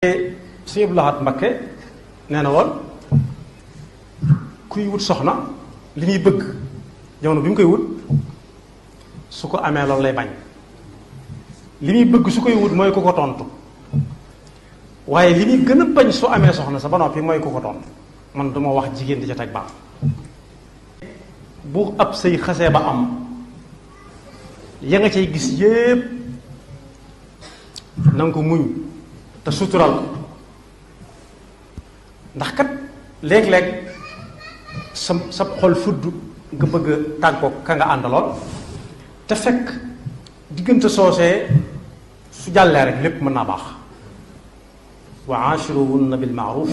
Sëñ Abdou Lahad Mbacké nee na woon kuy wut soxna li muy bëgg jamono bi mu koy wut su ko amee loolu lay bañ li muy bëgg su koy wut mooy ku ko tontu waaye li muy gën a bañ su amee soxna sa ba noppi mooy ku ko tontu man duma wax jigéen di ca teg baax bu ab sëy xasee ba am ya nga cay gis yépp na nga ko muñ te sutural ko ndax kat léeg-léeg sa xol fudd nga bëgg a tàggoo ka nga àndaloon te fekk diggante soosee su jàllee rek lépp mën naa baax wa aashiruhunna bil ma'ruf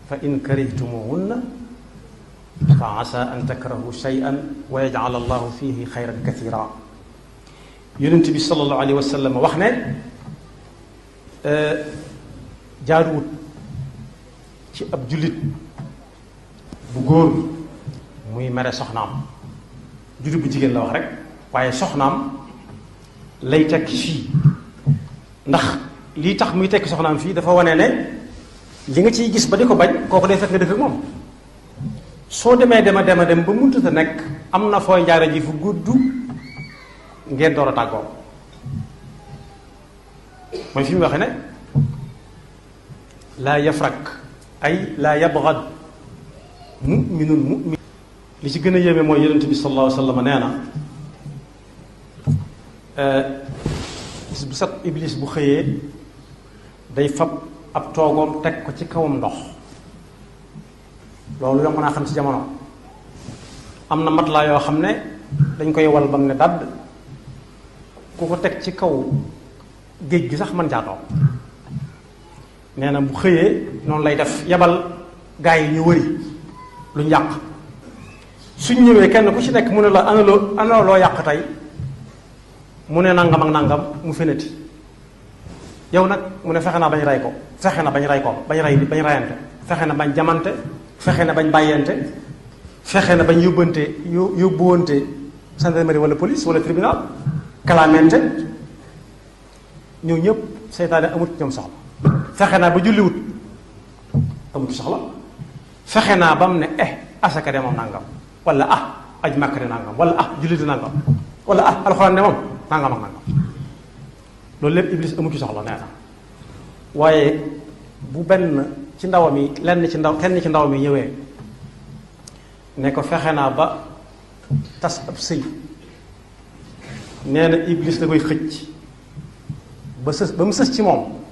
fa in karihtumuhunna fa asa an takrahu shay'an wa yaj'al allahu fihi xayran kathira yonent bi sallallahu alayhi wa sallam wax ne jaaduwut ci ab jullit bu góor muy mere soxnaam jullit bu jigéen la wax rek waaye soxnaam lay tekki fii ndax lii tax muy tekki soxnaam fii dafa wane ne li nga ciy gis ba di ko bañ kooku day fekk nga def ak moom soo demee dem ba mënut a nekk am na fooy jaare ji fu gudd ngeen door a tàggoo mooy fi mu waxee ne laa yafrak ay laa yabgad muminun mumin li ci gën a yéeme mooy yonent bi sallallahu alayhi wa sallam nee na bis bu set iblis bu xëyee day fab ab toogoom teg ko ci kawam ndox loolu yomb naa xam ci jamono am na matelas yoo xam ne dañ koy wal bam ne dadd ku ko teg ci kaw géej gi sax mën caa toog nee na bu xëyee noonu lay def yebal gaa yi ñu wëri lu yàq suñ ñëwee kenn ku ci nekk mu ne la ana loo yàq tey mu ne nangam ak nangam mu fenati yow nag mu ne fexe naa bañ rey ko fexe na bañ rey ko bañ reyante fexe na bañ jamante fexe na bañ bàyyante fexe na bañ yóbbuwante gendarmerie wala police wala tribunal kalaamente ñëw ñëpp seytaane amut ñoom soxla fexe naa ba julliwut amut soxla fexe naa ba mu ne asaka de moom nangam wala aj màkk de nangam wala julli de nangam wala alxuraan de moom nangam ak nangam loolu lépp iblis amut ci soxla nee na waaye bu benn ci ndawam yi kenn ci ndawam yi ñëwee ne ko fexe naa ba tas ab sëy nee na iblis da koy xëcc ba mu sës ci moom